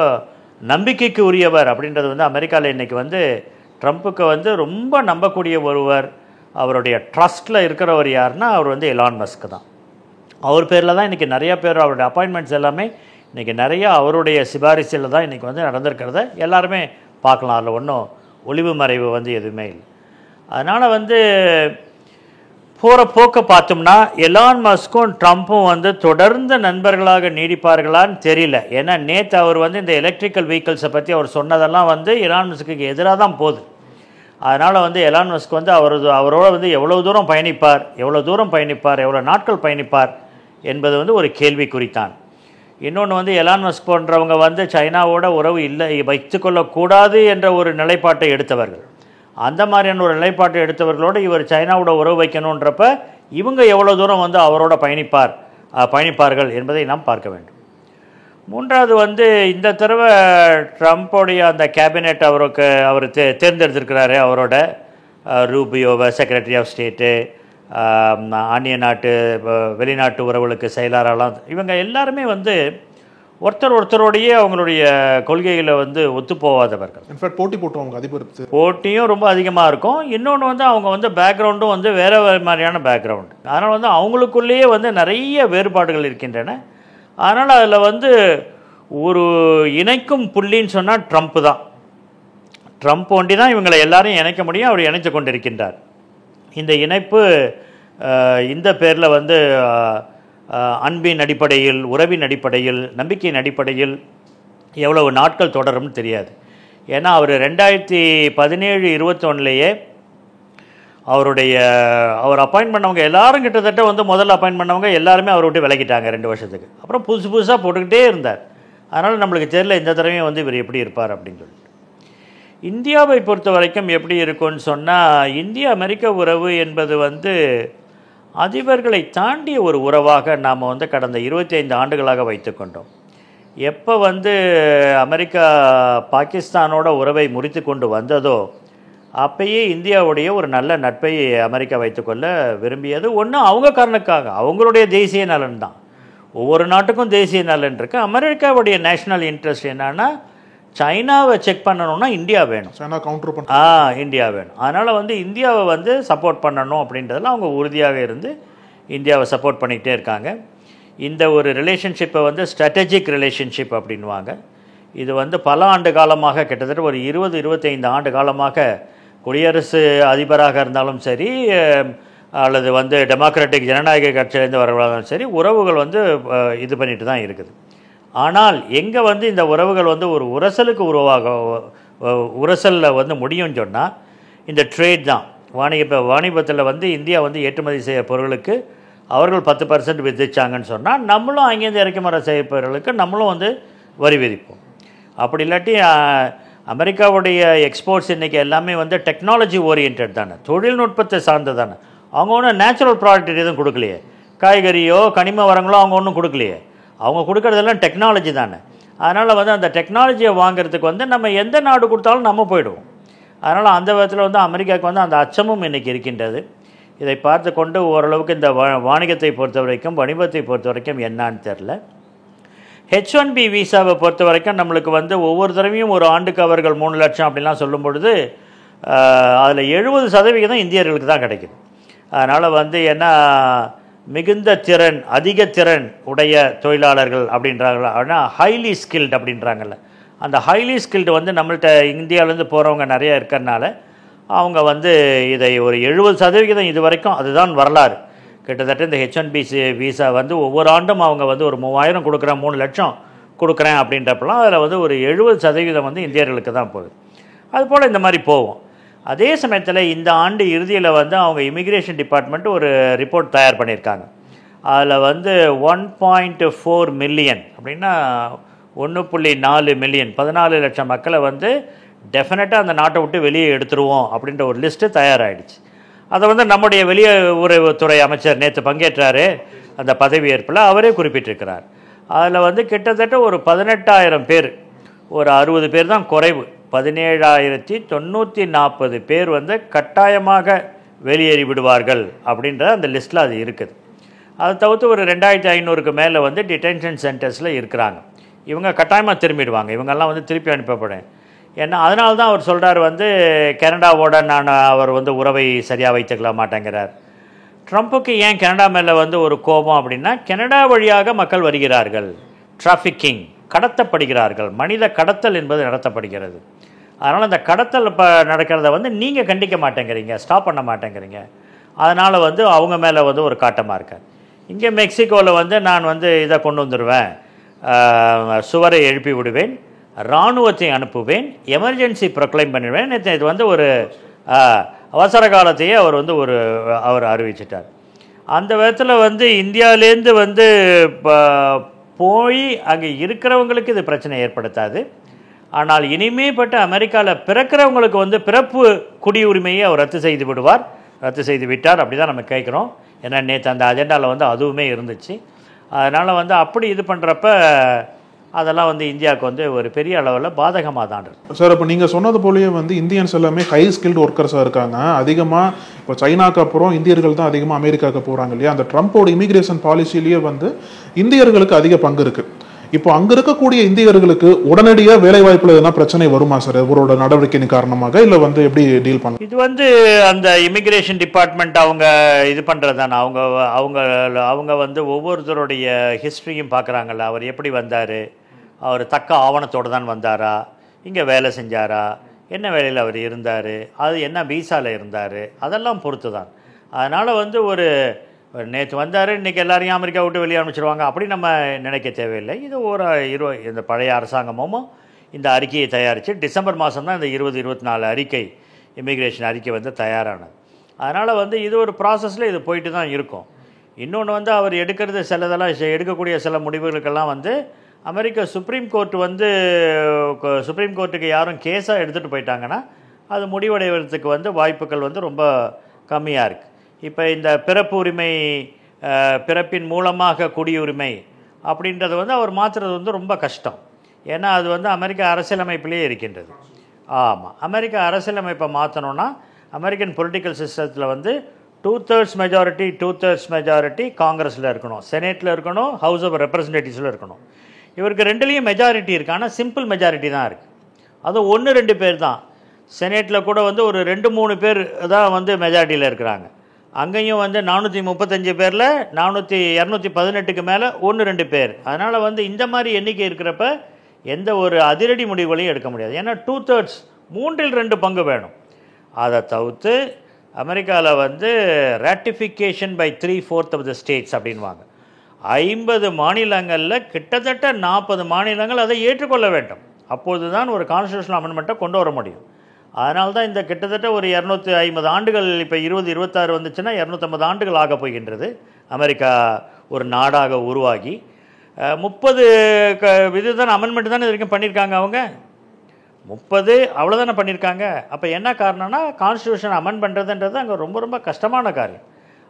[SPEAKER 5] நம்பிக்கைக்கு உரியவர் அப்படின்றது வந்து அமெரிக்காவில் இன்றைக்கி வந்து ட்ரம்ப்புக்கு வந்து ரொம்ப நம்பக்கூடிய ஒருவர், அவருடைய ட்ரஸ்ட்டில் இருக்கிறவர் யாருன்னா அவர் வந்து எலான் மஸ்க் தான். அவர் பேரில் தான் இன்றைக்கி நிறையா பேர் அவருடைய அப்பாயின்மெண்ட்ஸ் எல்லாமே இன்றைக்கி நிறையா அவருடைய சிபாரிசில் தான் இன்றைக்கி வந்து நடந்திருக்கிறத எல்லாருமே பார்க்கலாம். அதில் ஒன்றும் ஒளிவு மறைவு வந்து எதுவுமே இல்லை. அதனால் வந்து போகிற போக்க பார்த்தோம்னா எலான் மஸ்க்கும் ட்ரம்ப்பும் வந்து தொடர்ந்து நண்பர்களாக நீடிப்பார்களான்னு தெரியல. ஏன்னா நேற்று அவர் வந்து இந்த எலக்ட்ரிக்கல் வெஹிக்கிள்ஸை பற்றி அவர் சொன்னதெல்லாம் வந்து எலான் மஸ்க்கு எதிராக தான் போகுது. அதனால் வந்து எலான் மஸ்க் வந்து அவரோட வந்து எவ்வளோ தூரம் பயணிப்பார், எவ்வளோ நாட்கள் பயணிப்பார் என்பது வந்து ஒரு கேள்விக்குறித்தான். இன்னொன்று வந்து எலான் மஸ்க் போன்றவங்க வந்து சைனாவோட உறவு இல்லை வைத்துக்கொள்ளக்கூடாது என்ற ஒரு நிலைப்பாட்டை எடுத்தவர்கள். அந்த மாதிரியான ஒரு நிலைப்பாட்டை எடுத்தவர்களோடு இவர் சைனாவோட உறவு வைக்கணுன்றப்ப இவங்க எவ்வளோ தூரம் வந்து அவரோட பயணிப்பார்கள் என்பதை நாம் பார்க்க வேண்டும். மூன்றாவது வந்து இந்த தடவை ட்ரம்ப்போடைய அந்த கேபினெட் அவர் தேர்ந்தெடுத்திருக்கிறாரு. அவரோட ரூபியோவை செக்ரட்டரி ஆஃப் ஸ்டேட்டு, அந்நிய நாட்டு வெளிநாட்டு உறவுகளுக்கு செயலாளர்லாம், இவங்க எல்லாருமே வந்து ஒருத்தரோடையே அவங்களுடைய கொள்கைகளை வந்து ஒத்துப்போவாதவர்கள்.
[SPEAKER 4] இன்ஃபேக்ட் போட்டி போட்டுவாங்க, அதிபர்
[SPEAKER 5] போட்டியும் ரொம்ப அதிகமாக இருக்கும். இன்னொன்று வந்து அவங்க வந்து பேக்ரவுண்டும் வந்து வேறு மாதிரியான பேக்ரவுண்டு. அதனால் வந்து அவங்களுக்குள்ளேயே வந்து நிறைய வேறுபாடுகள் இருக்கின்றன. அதனால் அதில் வந்து ஒரு இணைக்கும் புள்ளின்னு சொன்னால் ட்ரம்ப்பு தான். ட்ரம்ப் ஒண்டி தான் இவங்களை எல்லாரையும் இணைக்க முடியும். அவர் இணைத்து கொண்டிருக்கின்றார். இந்த இணைப்பு இந்த பேரில் வந்து அன்பின் அடிப்படையில், உறவின் அடிப்படையில், நம்பிக்கையின் அடிப்படையில் எவ்வளவு நாட்கள் தொடரும்னு தெரியாது. ஏன்னா அவர் 2017-21 அவர் அப்பாயின்ட் பண்ணவங்க எல்லாரும் கிட்டத்தட்ட வந்து முதல்ல அப்பாயின்ட் பண்ணவங்க எல்லாருமே அவரை விட்டு விலகிட்டாங்க 2 வருஷத்துக்கு. அப்புறம் புதுசாக போட்டுக்கிட்டே இருந்தார். அதனால் நம்மளுக்கு தெரியல இந்த தடவையும் வந்து இவர் எப்படி இருப்பார் அப்படின்னு சொல்லிட்டு. இந்தியாவை பொறுத்த வரைக்கும் எப்படி இருக்கும்னு சொன்னால், இந்திய அமெரிக்க உறவு என்பது வந்து அதிபர்களை தாண்டிய ஒரு உறவாக நாம் வந்து கடந்த 25 ஆண்டுகளாக வைத்துக்கொண்டோம். எப்போ வந்து அமெரிக்கா பாகிஸ்தானோட உறவை முறித்து கொண்டு வந்ததோ அப்பயே இந்தியாவுடைய ஒரு நல்ல நட்பை அமெரிக்கா வைத்துக்கொள்ள விரும்பியது. ஒன்று அவங்க காரணக்காக, அவங்களுடைய தேசிய நலன் தான். ஒவ்வொரு நாட்டுக்கும் தேசிய நலன் இருக்குது. அமெரிக்காவுடைய நேஷ்னல் இன்ட்ரெஸ்ட் என்னன்னா, சைனாவை செக் பண்ணணும்னா இந்தியா வேணும்,
[SPEAKER 4] சைனா கவுண்டர் பண்ண
[SPEAKER 5] இந்தியா வேணும். அதனால் வந்து இந்தியாவை வந்து சப்போர்ட் பண்ணணும் அப்படின்றதுல அவங்க உறுதியாக இருந்து இந்தியாவை சப்போர்ட் பண்ணிக்கிட்டே இருக்காங்க. இந்த ஒரு ரிலேஷன்ஷிப்பை வந்து ஸ்ட்ராட்டஜிக் ரிலேஷன்ஷிப் அப்படின்வாங்க. இது வந்து பல ஆண்டு காலமாக, கிட்டத்தட்ட ஒரு 20-25 ஆண்டு காலமாக குடியரசு அதிபராக இருந்தாலும் சரி, அல்லது வந்து டெமோக்ராட்டிக் ஜனநாயக கட்சியிலேருந்து வரவங்களும் சரி, உறவுகள் வந்து இது பண்ணிட்டு தான் இருக்குது. ஆனால் எங்கே வந்து இந்த உறவுகள் வந்து ஒரு உரசலில் வந்து முடியும்னு சொன்னால் இந்த ட்ரேட் தான். வாணிபத்தில் வந்து இந்தியா வந்து ஏற்றுமதி செய்ய பொருளுக்கு அவர்கள் 10% விதிச்சாங்கன்னு சொன்னால், நம்மளும் அங்கேருந்து இறக்குமதி செய்ய பொருளுக்கு நம்மளும் வந்து வரி விதிப்போம். அப்படி இல்லாட்டி அமெரிக்காவுடைய எக்ஸ்போர்ட்ஸ் இன்றைக்கி எல்லாமே வந்து டெக்னாலஜி ஓரியன்ட் தானே, தொழில்நுட்பத்தை சார்ந்து தானே. அவங்க ஒன்றும் நேச்சுரல் ப்ராடக்ட் எதுவும் கொடுக்கலையே, காய்கறியோ கனிம வரங்களோ அவங்க ஒன்றும் கொடுக்கலையே. அவங்க கொடுக்குறதெல்லாம் டெக்னாலஜி தானே. அதனால் வந்து அந்த டெக்னாலஜியை வாங்கிறதுக்கு வந்து நம்ம எந்த நாடு கொடுத்தாலும் நம்ம போயிடுவோம். அதனால் அந்த விதத்தில் வந்து அமெரிக்காவுக்கு வந்து அந்த அச்சமும் இன்றைக்கி இருக்கின்றது. இதை பார்த்து கொண்டு ஓரளவுக்கு இந்த வாணிகத்தை பொறுத்த வரைக்கும், வணிகத்தை பொறுத்த வரைக்கும் என்னான்னு தெரில. H1B விசாவை பொறுத்த வரைக்கும் நம்மளுக்கு வந்து ஒவ்வொரு தடவையும் ஒரு ஆண்டுக்கு அவர்கள் 3 லட்சம் அப்படிலாம் சொல்லும் பொழுது அதில் 70% இந்தியர்களுக்கு தான் கிடைக்குது. அதனால் வந்து என்ன மிகுந்த திறன், அதிக திறன் உடைய தொழிலாளர்கள் அப்படின்றாங்களா, ஆனால் ஹைலி ஸ்கில்டு அப்படின்றாங்கல்ல, அந்த ஹைலி ஸ்கில்டு வந்து நம்மள்கிட்ட இந்தியாவிலேருந்து போகிறவங்க நிறையா இருக்கிறதுனால அவங்க வந்து இதை ஒரு 70% இது வரைக்கும் அதுதான் வரலாறு. கிட்டத்தட்ட இந்த H1B விசா வந்து ஒவ்வொரு ஆண்டும் அவங்க வந்து ஒரு 3000 கொடுக்குறேன், 3 லட்சம் கொடுக்குறேன் அப்படின்றப்பெல்லாம் அதில் வந்து ஒரு 70% வந்து இந்தியர்களுக்கு தான் போகுது. அதுபோல் இந்த மாதிரி போகும். அதே சமயத்தில் இந்த ஆண்டு இறுதியில் வந்து அவங்க இமிக்ரேஷன் டிபார்ட்மெண்ட் ஒரு ரிப்போர்ட் தயார் பண்ணியிருக்காங்க. அதில் வந்து 1.4 மில்லியன் அப்படின்னா 1.4 மில்லியன் 14 லட்சம் மக்களை வந்து டெஃபினட்டாக அந்த நாட்டை விட்டு வெளியே எடுத்துருவோம் அப்படின்ற ஒரு லிஸ்ட்டு தயாராகிடுச்சு. அதை வந்து நம்முடைய வெளியுறவுத்துறை அமைச்சர் நேற்று பங்கேற்றார் அந்த பதவியேற்பில், அவரே குறிப்பிட்டிருக்கிறார். அதில் வந்து கிட்டத்தட்ட ஒரு 18,000 பேர், ஒரு 60 பேர் தான் குறைவு, 17,940 பேர் வந்து கட்டாயமாக வெளியேறி விடுவார்கள் அப்படின்ற அந்த லிஸ்ட்டில் அது இருக்குது. அதை தவிர்த்து ஒரு 2,500க்கு மேலே வந்து டிடென்ஷன் சென்டர்ஸில் இருக்கிறாங்க. இவங்க கட்டாயமாக திரும்பிடுவாங்க, இவங்கெல்லாம் வந்து திருப்பி அனுப்பப்படும். ஏன்னா அதனால தான் அவர் சொல்கிறார் வந்து கனடாவோட அவர் வந்து உறவை சரியாக வைத்துக்கல மாட்டேங்கிறார். ட்ரம்ப்புக்கு ஏன் கனடா மேலே வந்து ஒரு கோபம் அப்படின்னா, கனடா வழியாக மக்கள் வருகிறார்கள், டிராஃபிக்கிங், கடத்தப்படுகிறார்கள், மனித கடத்தல் என்பது நடத்தப்படுகிறது. அதனால் அந்த கடத்தல் நடக்கிறத வந்து நீங்கள் கண்டிக்க மாட்டேங்கிறீங்க, ஸ்டாப் பண்ண மாட்டேங்கிறீங்க. அதனால் வந்து அவங்க மேலே வந்து ஒரு காட்டமாக இருக்கார். இங்கே மெக்சிகோவில் வந்து நான் வந்து இதை கொண்டு வந்துடுவேன், சுவரை எழுப்பி விடுவேன், இராணுவத்தை அனுப்புவேன், எமர்ஜென்சி ப்ரொக்ளைம் பண்ணிடுவேன். இது வந்து ஒரு அவசர காலத்தையே அவர் வந்து அவர் அறிவிச்சிட்டார். அந்த விதத்தில் வந்து இந்தியாவிலேருந்து வந்து போய் அங்கே இருக்கிறவங்களுக்கு இது பிரச்சனை ஏற்படுத்தாது. ஆனால் இனிமேப்பட்ட அமெரிக்காவில் பிறக்கிறவங்களுக்கு வந்து பிறப்பு குடியுரிமையை அவர் ரத்து செய்து விட்டார் அப்படி தான் நம்ம கேட்குறோம். ஏன்னா நேற்று அந்த அஜெண்டாவில் வந்து அதுவுமே இருந்துச்சு. அதனால் வந்து அப்படி இது பண்ணுறப்ப அதெல்லாம் வந்து இந்தியாவுக்கு வந்து ஒரு பெரிய அளவில் பாதகமாக தான் இருக்கு.
[SPEAKER 4] சார், இப்போ நீங்கள் சொன்னது போலயே வந்து இந்தியன்ஸ் எல்லாமே ஹை ஸ்கில்டு ஒர்க்கர்ஸாக இருக்காங்க. அதிகமாக இப்போ சைனாக்கு அப்புறம் இந்தியர்கள் தான் அதிகமாக அமெரிக்காவுக்கு போகிறாங்க இல்லையா? அந்த ட்ரம்ப்போட இமிகிரேஷன் பாலிசிலேயே வந்து இந்தியர்களுக்கு அதிக பங்கு இருக்குது. இப்போ அங்கே இருக்கக்கூடிய இந்தியர்களுக்கு உடனடியாக வேலை வாய்ப்பில் எதனா பிரச்சனை வருமா சார் இவரோட நடவடிக்கையின் காரணமாக, இல்லை வந்து எப்படி டீல் பண்ண?
[SPEAKER 5] இது வந்து அந்த இமிகிரேஷன் டிபார்ட்மெண்ட் அவங்க இது பண்ணுறது தானே. அவங்க வந்து ஒவ்வொருத்தருடைய ஹிஸ்ட்ரியும் பார்க்குறாங்கல்ல. அவர் எப்படி வந்தார், அவர் தக்க ஆவணத்தோடு தான் வந்தாரா, இங்கே வேலை செஞ்சாரா, என்ன வேலையில் அவர் இருந்தார், அது என்ன வீசாவில் இருந்தார், அதெல்லாம் பொறுத்து தான். அதனால் வந்து ஒரு நேற்று வந்தார், இன்றைக்கி எல்லாரையும் அமெரிக்கா விட்டு வெளியே அனுப்பிச்சிடுவாங்க அப்படி நம்ம நினைக்க தேவையில்லை. இது இந்த பழைய அரசாங்கமும் இந்த அறிக்கையை தயாரித்து டிசம்பர் மாதம் தான் இந்த 2024 அறிக்கை, இமிக்ரேஷன் அறிக்கை வந்து தயாரானது. அதனால் வந்து இது ஒரு ப்ராசஸில் இது போயிட்டு தான் இருக்கும். இன்னொன்று வந்து அவர் எடுக்கக்கூடிய சில முடிவுகளுக்கெல்லாம் வந்து அமெரிக்க சுப்ரீம் கோர்ட்டுக்கு யாரும் கேஸாக எடுத்துகிட்டு போயிட்டாங்கன்னா அது முடிவடைவதற்கு வந்து வாய்ப்புகள் வந்து ரொம்ப கம்மியாக இருக்குது. இப்போ இந்த பிறப்பின் மூலமாக குடியுரிமை அப்படின்றது வந்து அவர் மாற்றுறது வந்து ரொம்ப கஷ்டம். ஏன்னா அது வந்து அமெரிக்க அரசியலமைப்பிலே இருக்கின்றது. ஆமாம், அமெரிக்க அரசியலமைப்பை மாற்றணுன்னா அமெரிக்கன் பொலிட்டிக்கல் சிஸ்டத்தில் வந்து 2/3 மெஜாரிட்டி காங்கிரஸில் இருக்கணும், செனேட்டில் இருக்கணும், ஹவுஸ் ஆஃப் ரெப்ரசன்டேட்டிவ்ஸில் இருக்கணும். இவருக்கு ரெண்டுலேயும் மெஜாரிட்டி இருக்குது, ஆனால் சிம்பிள் மெஜாரிட்டி தான் இருக்குது. அதுவும் 1-2 பேர் தான். செனேட்டில் கூட வந்து ஒரு 2-3 பேர் தான் வந்து மெஜாரிட்டியில் இருக்கிறாங்க. அங்கேயும் வந்து 435 பேரில் 218க்கு மேலே 1-2 பேர். அதனால் வந்து இந்த மாதிரி எண்ணிக்கை இருக்கிறப்ப எந்த ஒரு அதிரடி முடிவுகளையும் எடுக்க முடியாது. ஏன்னா 2/3 3/2 பங்கு வேணும். அதை தவிர்த்து அமெரிக்காவில் வந்து ratification by 3/4 of the states அப்படின்வாங்க. 50 மாநிலங்களில் கிட்டத்தட்ட 40 மாநிலங்கள் அதை ஏற்றுக்கொள்ள வேண்டும். அப்போது தான் ஒரு கான்ஸ்டியூஷனல் அமெண்ட்மெண்ட்டை கொண்டு வர முடியும். அதனால தான் இந்த கிட்டத்தட்ட ஒரு 250 ஆண்டுகள், இப்போ 2026 வந்துச்சுன்னா 250 ஆண்டுகள் ஆக போகின்றது அமெரிக்கா ஒரு நாடாக உருவாகி. 30 இதுதான் அமெண்ட்மெண்ட் தானே இது வரைக்கும் பண்ணியிருக்காங்க. அவங்க 30 அவ்வளோதானே பண்ணியிருக்காங்க. அப்போ என்ன காரணம்னா கான்ஸ்டியூஷன் அமெண்ட் பண்ணுறதுன்றது அங்கே ரொம்ப ரொம்ப கஷ்டமான காரியம்.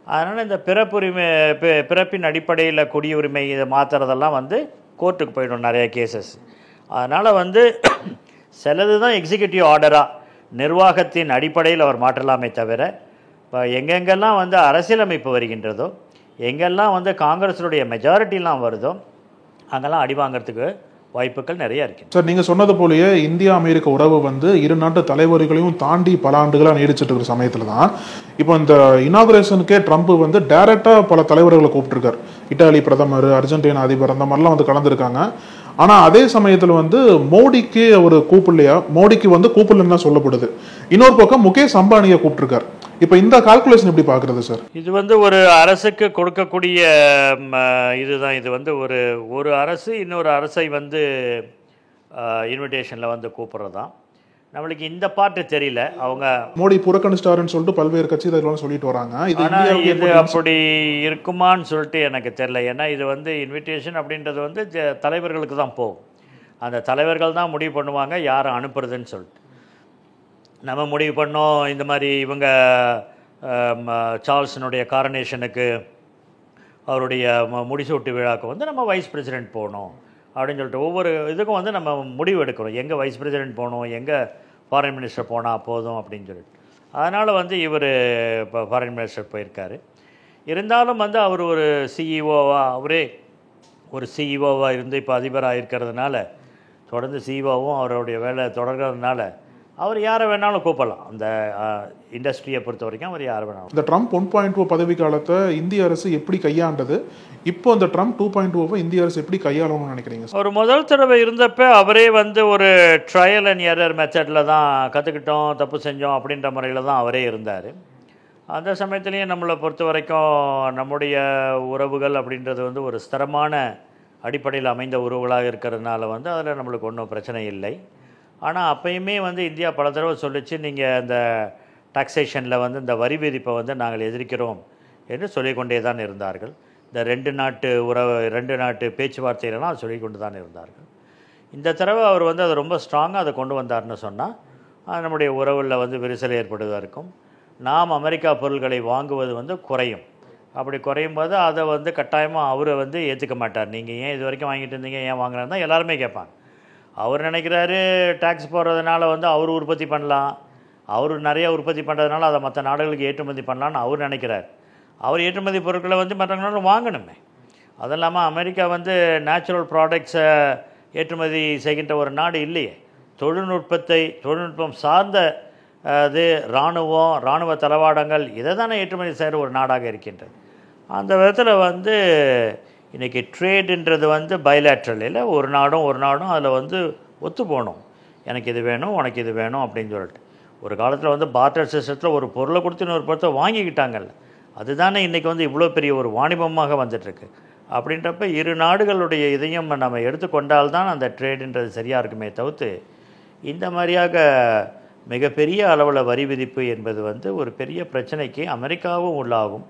[SPEAKER 5] அதனால் இந்த பிறப்பின் அடிப்படையில் குடியுரிமை இதை மாற்றுறதெல்லாம் வந்து கோர்ட்டுக்கு போயிடும் நிறைய கேசஸ். அதனால் வந்து சிலது தான் எக்ஸிக்யூட்டிவ் ஆர்டராக நிர்வாகத்தின் அடிப்படையில் அவர் மாற்றலாமே தவிர இப்போ எங்கெங்கெல்லாம் வந்து அரசியலமைப்பு வருகின்றதோ, எங்கெல்லாம் வந்து காங்கிரஸினுடைய மெஜாரிட்டிலாம் வருதோ, அங்கெல்லாம் அடி வாங்கிறதுக்கு வாய்ப்புகள் நிறைய இருக்கு.
[SPEAKER 4] சார், நீங்கள் சொன்னது போலயே இந்தியா அமெரிக்க உறவு வந்து இரு நாட்டு தலைவர்களையும் தாண்டி பல ஆண்டுகளாக நீடிச்சிட்டு இருக்கிற சமயத்தில் தான் இப்போ இந்த இனாகுரேஷனுக்கே ட்ரம்ப் வந்து டைரக்டாக பல தலைவர்களை கூப்பிட்டுருக்கார். இட்டாலி பிரதமர், அர்ஜென்டினா அதிபர், அந்த மாதிரிலாம் வந்து கலந்துருக்காங்க. ஆனால் அதே சமயத்தில் வந்து மோடிக்கு அவர் கூப்பிடலையா, மோடிக்கு வந்து கூப்பிடலன்னு தான் சொல்லப்படுது. இன்னொரு பக்கம் முகேஷ் அம்பானியை கூப்பிட்டுருக்கார். இப்போ இந்த கால்குலேஷன் எப்படி பார்க்குறது சார்?
[SPEAKER 5] இது வந்து ஒரு அரசுக்கு கொடுக்கக்கூடிய இதுதான். இது வந்து ஒரு அரசு இன்னொரு அரசை வந்து இன்விடேஷனில் வந்து கூப்பிட்றது தான். நம்மளுக்கு இந்த பாட்டு தெரியல. அவங்க
[SPEAKER 4] மோடி புறக்கணிச்சிட்டாருன்னு சொல்லிட்டு பல்வேறு கட்சிகள் சொல்லிட்டு வராங்க.
[SPEAKER 5] இது அப்படி இருக்குமான்னு சொல்லிட்டு எனக்கு தெரியல. ஏன்னா இது வந்து இன்விடேஷன் அப்படின்றது வந்து தலைவர்களுக்கு தான் போகும். அந்த தலைவர்கள் தான் முடிவு பண்ணுவாங்க யாரை அனுப்புறதுன்னு சொல்லிட்டு. நம்ம முடிவு பண்ணோம் இந்த மாதிரி இவங்க சார்ல்ஸினுடைய காரனேஷனுக்கு அவருடைய முடிசூட்டு விழாவுக்கு வந்து நம்ம வைஸ் பிரசிடெண்ட் போகணும் அப்படின்னு சொல்லிட்டு ஒவ்வொரு இதுக்கும் வந்து நம்ம முடிவு எடுக்கிறோம். எங்கே வைஸ் பிரசிடெண்ட் போகணும், எங்கே ஃபாரின் மினிஸ்டர் போனால் போதும் அப்படின்னு சொல்லிட்டு. அதனால் வந்து இவர் இப்போ ஃபாரின் மினிஸ்டர் போயிருக்காரு. இருந்தாலும் வந்து அவர் ஒரு சிஇஓவாக, அவரே ஒரு சிஇஓவாக இருந்து இப்போ அதிபராக இருக்கிறதுனால, தொடர்ந்து சிஇஓவும் அவருடைய வேலை தொடர்கிறதுனால அவர் யாரை வேணாலும் கூப்பிடலாம். அந்த இண்டஸ்ட்ரியை பொறுத்த வரைக்கும் அவர் யாரை வேணாலும்.
[SPEAKER 4] இந்த ட்ரம்ப் 1.0 பதவி காலத்தை இந்திய அரசு எப்படி கையாண்டது, இப்போ இந்த ட்ரம்ப் 2.0 இந்திய அரசு எப்படி கையாளணும்னு நினைக்கிறீங்க?
[SPEAKER 5] ஒரு முதல் தடவை இருந்தப்போ அவரே வந்து ஒரு ட்ரையல் அண்ட் எரர் மெத்தடில் தான் கற்றுக்கிட்டோம், தப்பு செஞ்சோம் அப்படின்ற முறையில் தான் அவரே இருந்தார். அந்த சமயத்துலேயும் நம்மளை பொறுத்த வரைக்கும் நம்முடைய உறவுகள் அப்படின்றது வந்து ஒரு ஸ்திரமான அடிப்படையில் அமைந்த உறவுகளாக இருக்கிறதுனால வந்து அதில் நம்மளுக்கு ஒன்றும் பிரச்சனை இல்லை. ஆனால் அப்பயுமே வந்து இந்தியா பல தடவை சொல்லிச்சு, நீங்கள் இந்த டாக்ஸேஷனில் வந்து இந்த வரி விதிப்பை வந்து நாங்கள் எதிர்க்கிறோம் என்று சொல்லிக்கொண்டே தான் இருந்தார்கள். இந்த ரெண்டு நாட்டு பேச்சுவார்த்தையிலலாம் அது சொல்லிக்கொண்டு தான் இருந்தார்கள். இந்த தடவை அவர் வந்து அதை ரொம்ப ஸ்ட்ராங்காக அதை கொண்டு வந்தார்னு சொன்னால் நம்முடைய உறவில் வந்து விரிசல் ஏற்படுவதற்கும், நாம் அமெரிக்கா பொருள்களை வாங்குவது வந்து குறையும். அப்படி குறையும் போது அதை வந்து கட்டாயமாக அவரை வந்து ஏற்றுக்க மாட்டார். நீங்கள் ஏன் இது வரைக்கும் வாங்கிட்டு இருந்தீங்க, ஏன் வாங்குறாருன்னு தான் எல்லாருமே கேட்பாங்க. அவர் நினைக்கிறாரு டேக்ஸ் போடுறதுனால வந்து அவர் உற்பத்தி பண்ணலாம், அவர் நிறைய உற்பத்தி பண்ணுறதுனால அதை மற்ற நாடுகளுக்கு ஏற்றுமதி பண்ணலான்னு அவர் நினைக்கிறார். அவர் ஏற்றுமதி பொருட்களை வந்து மற்றவங்களால வாங்கணுமே. அது இல்லாமல் அமெரிக்கா வந்து நேச்சுரல் ப்ராடக்ட்ஸை ஏற்றுமதி செய்கின்ற ஒரு நாடு இல்லையே. தொழில்நுட்பம் சார்ந்த அது இராணுவ தளவாடங்கள் இதை தானே ஏற்றுமதி செய்கிற ஒரு நாடாக இருக்கின்றது. அந்த விதத்தில் வந்து இன்றைக்கி ட்ரேடுன்றது வந்து பைலேட்ரல் இல்லை. ஒரு நாடும் அதில் வந்து ஒத்து போகணும். எனக்கு இது வேணும், உனக்கு இது வேணும் அப்படின்னு சொல்லிட்டு. ஒரு காலத்தில் வந்து பார்ட்டர் சிஸ்டத்தில் ஒரு பொருளை கொடுத்து இன்னொரு பொருளை வாங்கிக்கிட்டாங்கல்ல, அதுதானே இன்றைக்கி வந்து இவ்வளோ பெரிய ஒரு வாணிபமாக வந்துட்டுருக்கு. அப்படின்றப்ப இரு நாடுகளுடைய இதையும் நம்ம எடுத்துக்கொண்டால்தான் அந்த ட்ரேடுன்றது சரியாக இருக்குமே தவிர்த்து இந்த மாதிரியாக மிகப்பெரிய அளவில் வரி விதிப்பு என்பது வந்து ஒரு பெரிய பிரச்சனைக்கு அமெரிக்காவும் உள்ளாகும்,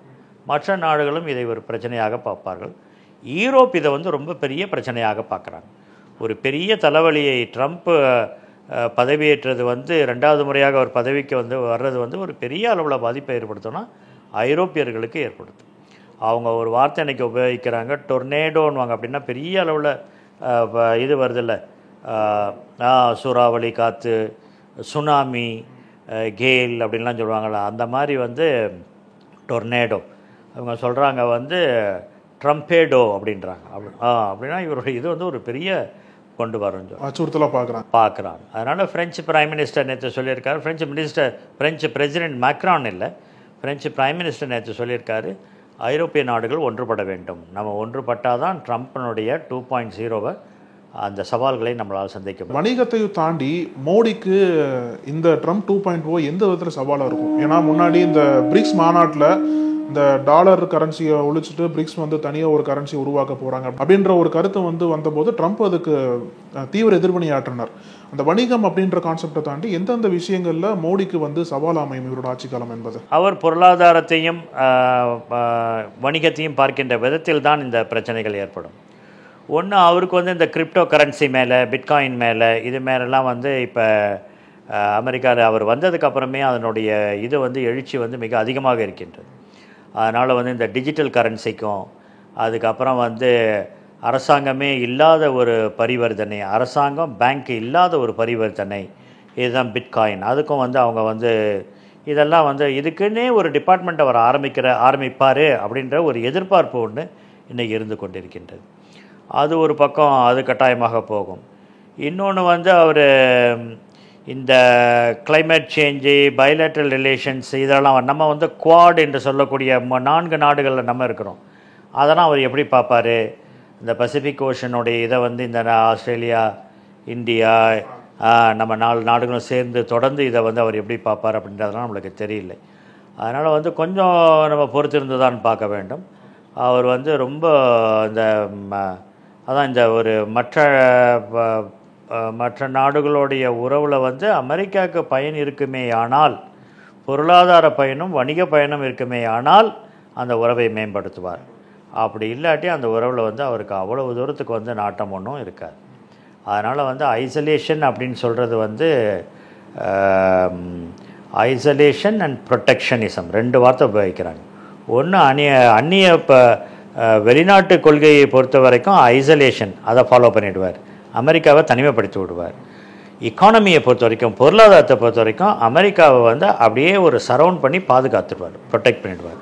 [SPEAKER 5] மற்ற நாடுகளும் இதை ஒரு பிரச்சனையாக பார்ப்பார்கள். யூரோப் இதை வந்து ரொம்ப பெரிய பிரச்சனையாக பார்க்குறாங்க. ஒரு பெரிய தலைவலியை ட்ரம்ப் பதவியேற்றது வந்து 2வது முறையாக அவர் பதவிக்கு வந்து வர்றது வந்து ஒரு பெரிய அளவில் பாதிப்பை ஏற்படுத்தோன்னா ஐரோப்பியர்களுக்கு ஏற்படுத்தும். அவங்க ஒரு வார்த்தை அன்றைக்கி உபயோகிக்கிறாங்க, டொர்னேடோன்னுவாங்க. அப்படின்னா பெரிய அளவில் இது வருதில்ல, சூறாவளி காற்று, சுனாமி, கேல் அப்படின்லாம் சொல்லுவாங்கள்ல, அந்த மாதிரி வந்து டொர்னேடோ. அவங்க சொல்கிறாங்க வந்து ட்ரம்பேடோ அப்படின்றாங்க. அப்படின்னா இவருடைய இது வந்து ஒரு பெரிய கொண்டு வரும்
[SPEAKER 4] அச்சுறுத்தலாக பார்க்குறாங்க.
[SPEAKER 5] அதனால் ஃப்ரெஞ்சு பிரைம் மினிஸ்டர் நேற்று சொல்லியிருக்காரு, ஃப்ரெஞ்சு பிரசிடென்ட் மேக்ரான் இல்லை, ஃப்ரெஞ்சு பிரைம் மினிஸ்டர் நேற்று சொல்லியிருக்காரு, ஐரோப்பிய நாடுகள் ஒன்றுபட வேண்டும். நம்ம ஒன்றுபட்டால் தான் ட்ரம்ப்னுடைய 2.0 அந்த சவால்களை நம்மளால் சந்திக்க முடியும்.
[SPEAKER 4] வணிகத்தையும் தாண்டி மோடிக்கு இந்த ட்ரம்ப் 2.0 எந்த விதத்தில் சவாலாக இருக்கும்? ஏன்னா முன்னாடி இந்த பிரிக்ஸ் மாநாட்டில் இந்த டாலர் கரன்சியை ஒழிச்சிட்டு பிரிக்ஸ் வந்து தனியாக ஒரு கரன்சி உருவாக்க போகிறாங்க அப்படின்ற ஒரு கருத்து வந்து வந்தபோது ட்ரம்ப் அதுக்கு தீவிர எதிர்வினையாற்றினார். அந்த வணிகம் அப்படின்ற கான்செப்டை தாண்டி எந்தெந்த விஷயங்களில் மோடிக்கு வந்து சவால் அமையும் இவரோட ஆட்சி காலம் என்பது?
[SPEAKER 5] அவர் பொருளாதாரத்தையும் வணிகத்தையும் பார்க்கின்ற விதத்தில் தான் இந்த பிரச்சனைகள் ஏற்படும். ஒன்று, அவருக்கு வந்து இந்த கிரிப்டோ கரன்சி மேலே, பிட்காயின் மேலே, இது மேலெல்லாம் வந்து இப்போ அமெரிக்காவில் அவர் வந்ததுக்கப்புறமே அதனுடைய இது வந்து எழுச்சி வந்து மிக அதிகமாக இருக்கின்றது. அதனால் வந்து இந்த டிஜிட்டல் கரன்சிக்கும் அதுக்கப்புறம் வந்து அரசாங்கமே இல்லாத ஒரு பரிவர்த்தனை, அரசாங்கம் பேங்க் இல்லாத ஒரு பரிவர்த்தனை, இதுதான் பிட்காயின். அதுக்கும் வந்து அவங்க வந்து இதெல்லாம் வந்து இதுக்குன்னே ஒரு டிபார்ட்மெண்ட் அவர் ஆரம்பிப்பார் அப்படின்ற ஒரு எதிர்பார்ப்பு ஒன்று இன்றைக்கி இருந்து கொண்டிருக்கின்றது. அது ஒரு பக்கம், அது கட்டாயமாக போகும். இன்னொன்று வந்து அவர் இந்த கிளைமேட் சேஞ்சு, பைலேட்ரல் ரிலேஷன்ஸ், இதெல்லாம் நம்ம வந்து குவாட் என்று சொல்லக்கூடிய 4 நாடுகளில் நம்ம இருக்கிறோம். அதெல்லாம் அவர் எப்படி பார்ப்பார்? இந்த பசிபிக் ஓஷனுடைய இதை வந்து இந்த ஆஸ்திரேலியா, இந்தியா, நம்ம 4 நாடுகளும் சேர்ந்து தொடர்ந்து இதை வந்து அவர் எப்படி பார்ப்பார் அப்படின்றதெல்லாம் நம்மளுக்கு தெரியல. அதனால் வந்து கொஞ்சம் நம்ம பொறுத்திருந்து தான் பார்க்க வேண்டும். அவர் வந்து ரொம்ப இந்த ஒரு மற்ற நாடுகளுடைய உறவில் வந்து அமெரிக்காவுக்கு பயன் இருக்குமே ஆனால், பொருளாதார பயனும் வணிக பயனும் இருக்குமே ஆனால் அந்த உறவை மேம்படுத்துவார். அப்படி இல்லாட்டி அந்த உறவில் வந்து அவருக்கு அவ்வளவு தூரத்துக்கு வந்து நாட்டம் ஒன்றும் இருக்காது. அதனால் வந்து ஐசோலேஷன் அப்படின்னு சொல்கிறது வந்து ஐசோலேஷன் அண்ட் ப்ரொடெக்ஷனிசம் 2 வார்த்தை உபயோகிக்கிறாங்க. ஒன்று அந்நிய வெளிநாட்டு கொள்கையை பொறுத்த வரைக்கும் ஐசோலேஷன், அதை ஃபாலோ பண்ணிவிடுவார், அமெரிக்காவை தனிமைப்படுத்தி விடுவார். எக்கானமியை பொறுத்த வரைக்கும், பொருளாதாரத்தை பொறுத்த வரைக்கும் அமெரிக்காவை வந்து அப்படியே ஒரு சரவுண்ட் பண்ணி பாதுகாத்துடுவார், ப்ரொடெக்ட் பண்ணிவிடுவார்.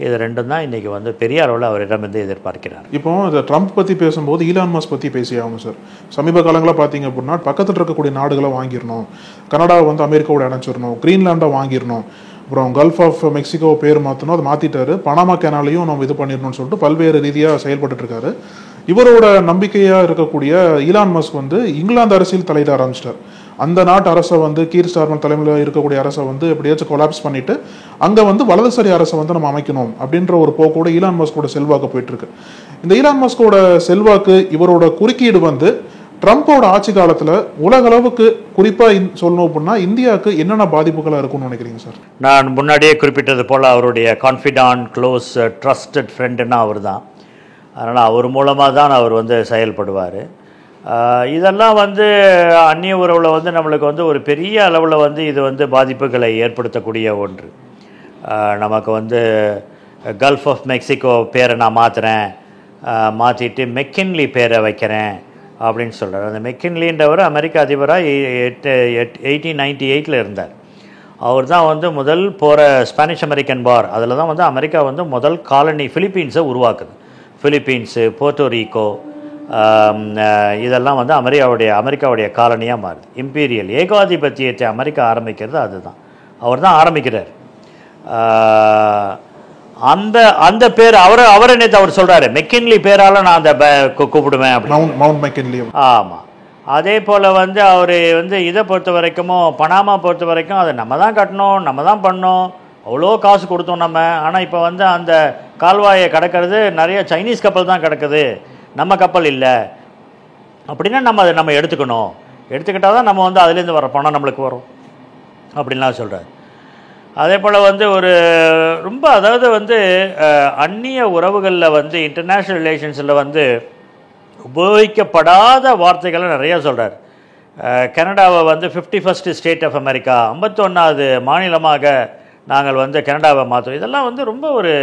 [SPEAKER 5] இது 2 தான் இன்றைக்கி வந்து பெரிய அளவில் அவரிடமிருந்து எதிர்பார்க்கிறார்.
[SPEAKER 4] இப்போ இந்த ட்ரம்ப் பற்றி பேசும்போது ஈலான் மஸ்க் பற்றி பேசியாகும் சார். சமீப காலங்களாக பார்த்தீங்க அப்படின்னா பக்கத்தில் இருக்கக்கூடிய நாடுகளை வாங்கிடணும், கனடாவை வந்து அமெரிக்காவோட இணைச்சிடணும், கிரீன்லாண்டை வாங்கிடணும், அப்புறம் கல்ஃப் ஆஃப் மெக்சிகோ பேர் மாற்றணும், அதை மாற்றிட்டாரு, பனாமா கேனாலையும் நம்ம இது பண்ணிடணும்னு சொல்லிட்டு பல்வேறு ரீதியாக செயல்பட்டு இருக்காரு. இவரோட நம்பிக்கையாக இருக்கக்கூடிய ஈலான் மஸ்க் வந்து இங்கிலாந்து அரசியல் தலையிட ஆரம்பிச்சிட்டார். அந்த நாட்டு அரசை வந்து கீர் ஸ்டார்மர் தலைமையில் இருக்கக்கூடிய அரசை வந்து எப்படியாச்சும் கொலாப்ஸ் பண்ணிட்டு அங்கே வந்து வலதுசாரி அரசை வந்து நம்ம அமைக்கணும் அப்படின்ற ஒரு போக்கோட ஈலான் மஸ்கோட செல்வாக்கு போயிட்டு இருக்கு. இந்த ஈலான் மஸ்கோட செல்வாக்கு, இவரோட குறுக்கீடு வந்து ட்ரம்ப்போட ஆட்சி காலத்தில் உலக அளவுக்கு குறிப்பாக சொல்லணும் அப்படின்னா இந்தியாவுக்கு என்னென்ன பாதிப்புகளாக இருக்கும்னு நினைக்கிறீங்க சார்?
[SPEAKER 5] நான் முன்னாடியே குறிப்பிட்டது போல் அவருடைய கான்ஃபிடான்ட், க்ளோஸ், ட்ரஸ்டட் ஃப்ரெண்டுன்னா அவர் தான். அதனால் அவர் மூலமாக தான் அவர் வந்து செயல்படுவார். இதெல்லாம் வந்து அந்நிய உறவில் வந்து நம்மளுக்கு வந்து ஒரு பெரிய அளவில் வந்து இது வந்து பாதிப்புகளை ஏற்படுத்தக்கூடிய ஒன்று. நமக்கு வந்து கல்ஃப் ஆஃப் மெக்சிகோ பேரை நான் மாற்றிட்டு மெக்கின்லி பேரை வைக்கிறேன் அப்படின்னு சொல்கிறார். அந்த மெக்கின்லின்றவர் அமெரிக்க அதிபராக 1898 இருந்தார். அவர் தான் வந்து முதல் போகிற ஸ்பானிஷ் அமெரிக்கன் வார், அதில் தான் வந்து அமெரிக்கா வந்து முதல் காலனி ஃபிலிப்பீன்ஸை உருவாக்குது. ஃபிலிப்பீன்ஸு, போர்ட்டோரிக்கோ, இதெல்லாம் வந்து அமெரிக்காவுடைய காலனியாக மாறுது. இம்பீரியல் ஏகாதிபத்தியத்தை அமெரிக்கா ஆரம்பிக்கிறது அதுதான், அவர் தான் ஆரம்பிக்கிறார். அந்த பேர் அவரை நேற்று அவர் சொல்கிறாரு, மெக்கின்லி பேரால் நான் அந்த கூப்பிடுவேன் அப்படின்னு. ஆமாம். அதே போல் வந்து அவர் வந்து இதை பொறுத்த வரைக்கும், பனாமா பொறுத்த வரைக்கும் அதை நம்ம தான் கட்டணும், நம்ம தான் பண்ணோம், அவ்வளோ காசு கொடுத்தோம் நம்ம. ஆனால் இப்போ வந்து அந்த கால்வாயை கடக்கிறது நிறைய சைனீஸ் கப்பல் தான் கிடக்குது, நம்ம கப்பல் இல்லை அப்படின்னா நம்ம எடுத்துக்கிட்டால் தான் நம்ம வந்து அதுலேருந்து வர பணம் நம்மளுக்கு வரும் அப்படின்லாம் சொல்கிறார். அதே போல் வந்து ஒரு ரொம்ப அதாவது வந்து அந்நிய உறவுகளில் வந்து இன்டர்நேஷ்னல் ரிலேஷன்ஸில் வந்து உபயோகிக்கப்படாத வார்த்தைகளை நிறையா சொல்கிறார். கனடாவை வந்து 51st ஸ்டேட் ஆஃப் அமெரிக்கா, 51வது மாநிலமாக நாங்கள் வந்து கனடாவை மாற்றோம். இதெல்லாம் வந்து ரொம்ப ஒரு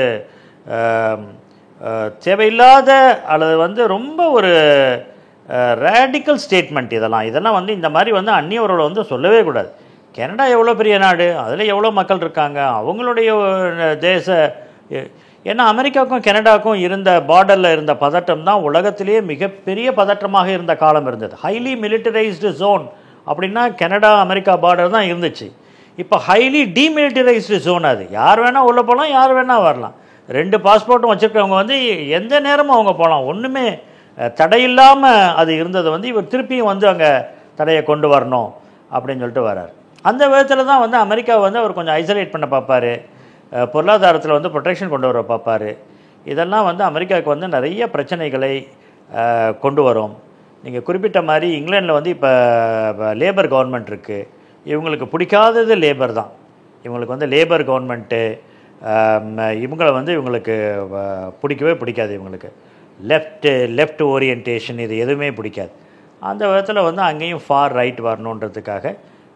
[SPEAKER 5] தேவையில்லாத அல்லது வந்து ரொம்ப ஒரு ரேடிக்கல் ஸ்டேட்மெண்ட். இதெல்லாம் வந்து இந்த மாதிரி வந்து அந்நிய உறவுகளை வந்து சொல்லவே கூடாது. கனடா எவ்வளோ பெரிய நாடு, அதில் எவ்வளோ மக்கள் இருக்காங்க, அவங்களுடைய ஏன்னா அமெரிக்காவுக்கும் கனடாவுக்கும் இருந்த பார்டரில் இருந்த பதட்டம் தான் உலகத்திலேயே மிகப்பெரிய பதற்றமாக இருந்த காலம் இருந்தது. ஹைலி மிலிட்டரைஸ்டு ஜோன் அப்படின்னா கனடா அமெரிக்கா பார்டர் தான் இருந்துச்சு. இப்போ ஹைலி டீமிலிட்டரைஸ்டு ஜோன். அது யார் வேணால் உள்ளே போகலாம், யார் வேணால் வரலாம். 2 பாஸ்போர்ட்டும் வச்சுருக்கவங்க வந்து எந்த நேரமும் அவங்க போகலாம், ஒன்றுமே தடையில்லாமல் அது இருந்தது. வந்து இவர் திருப்பியும் வந்து அங்கே தடையை கொண்டு வரணும் அப்படின்னு சொல்லிட்டு வர்றார். அந்த விதத்தில் தான் வந்து அமெரிக்காவை வந்து அவர் கொஞ்சம் ஐசோலேட் பண்ண பார்ப்பார், பொருளாதாரத்தில் வந்து ப்ரொடெக்ஷன் கொண்டு வர பார்ப்பார். இதெல்லாம் வந்து அமெரிக்காவுக்கு வந்து நிறைய பிரச்சனைகளை கொண்டு வரும். நீங்கள் குறிப்பிட்ட மாதிரி இங்கிலாண்டில் வந்து இப்போ லேபர் கவர்மெண்ட் இருக்குது. இவங்களுக்கு பிடிக்காதது லேபர் தான். இவங்களுக்கு வந்து லேபர் கவர்மெண்ட்டு இவங்களுக்கு பிடிக்கவே பிடிக்காது. இவங்களுக்கு லெஃப்ட் ஓரியன்டேஷன் இது எதுவுமே பிடிக்காது. அந்த விதத்தில் வந்து அங்கேயும் ஃபார் ரைட் வரணுன்றதுக்காக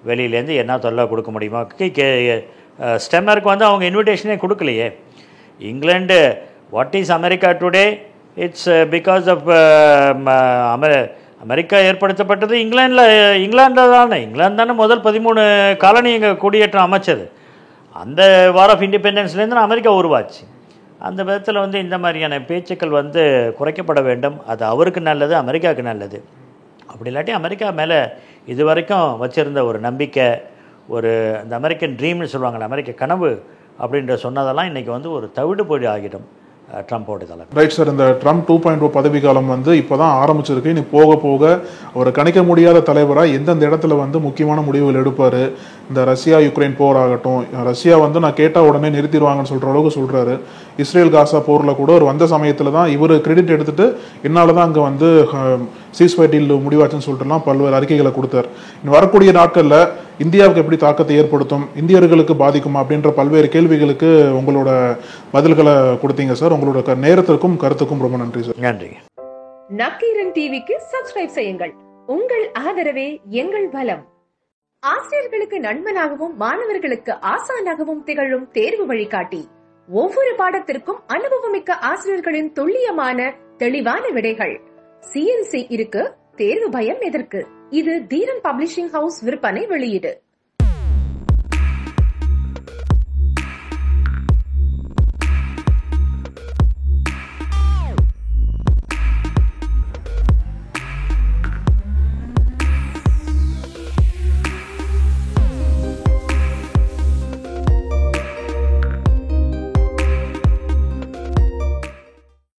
[SPEAKER 5] வெளியிலேருந்து என்ன தொல்லை கொடுக்க முடியுமா. ஸ்டெம்மருக்கு வந்து அவங்க இன்விடேஷனே கொடுக்கலையே. England what is America today, it's because of America ஏற்படுத்தப்பட்டது இங்கிலாண்டில் தானே. இங்கிலாந்து தானே முதல் 13 காலனி இங்கே குடியேற்றம் அமைச்சது. அந்த வார் ஆஃப் இண்டிபெண்டன்ஸ்லேருந்து அமெரிக்கா உருவாச்சு. அந்த விதத்தில் வந்து இந்த மாதிரியான பேச்சுக்கள் வந்து குறைக்கப்பட வேண்டும். அது அவருக்கு நல்லது, அமெரிக்காவுக்கு நல்லது. அப்படி இல்லாட்டி அமெரிக்கா மேலே இது வரைக்கும் வச்சுருந்த ஒரு நம்பிக்கை, ஒரு அந்த அமெரிக்கன் ட்ரீம்னு சொல்லுவாங்கள்ல, அமெரிக்க கனவு அப்படின்ற சொன்னதெல்லாம் இன்றைக்கி வந்து ஒரு தவிடுபொடி ஆகிடும் ட்ரம்ப்போட தலைமை.
[SPEAKER 4] ரைட் சார், இந்த ட்ரம்ப் 2.0 பதவி காலம் வந்து இப்போ தான் ஆரம்பிச்சிருக்கு. இனி போக போக ஒரு கணிக்க முடியாத தலைவராக எந்தெந்த இடத்துல வந்து முக்கியமான முடிவுகள் எடுப்பார். இந்த ரஷ்யா யுக்ரைன் போர் ஆகட்டும், ரஷ்யா வந்து நான் கேட்டால் உடனே நிறுத்திடுவாங்கன்னு சொல்கிற அளவுக்கு சொல்கிறாரு. இஸ்ரேல் காசா போரில் கூட ஒரு வந்த சமயத்தில் தான் இவர் கிரெடிட் எடுத்துட்டு என்னால் தான் அங்கே வந்து சீஸ்ஃபயர் டீல் முடிவாச்சுன்னு சொல்லிட்டுலாம் பல்வேறு அறிக்கைகளை கொடுத்தார். இன்னும் வரக்கூடிய நாட்களில் இந்தியாவுக்கு எப்படி தாக்கத்தை ஏற்படுத்தும், இந்தியர்களுக்கு பாதிக்குமா அப்படின்ற பல்வேறு கேள்விகளுக்கு உங்களோட பதில்களை கொடுத்தீங்க சார். உங்களோட நேரத்திற்கும் கருத்துக்கும் ரொம்ப நன்றி சார்.
[SPEAKER 5] நன்றி.
[SPEAKER 6] நக்கீரன் டிவிக்கு சப்ஸ்கிரைப் செய்யுங்கள். உங்கள் ஆதரவே எங்கள் பலம். ஆசிரியர்களுக்கு நண்பனாகவும் மாணவர்களுக்கு ஆசானாகவும் திகழும் தேர்வு வழிகாட்டி. ஒவ்வொரு பாடத்திற்கும் அனுபவமிக்க ஆசிரியர்களின் துல்லியமான தெளிவான விடைகள். CNC இருக்கு, தேர்வு பயம் எதற்கு? இது தீரன் பப்ளிஷிங் ஹவுஸ் விற்பனை வெளியீடு.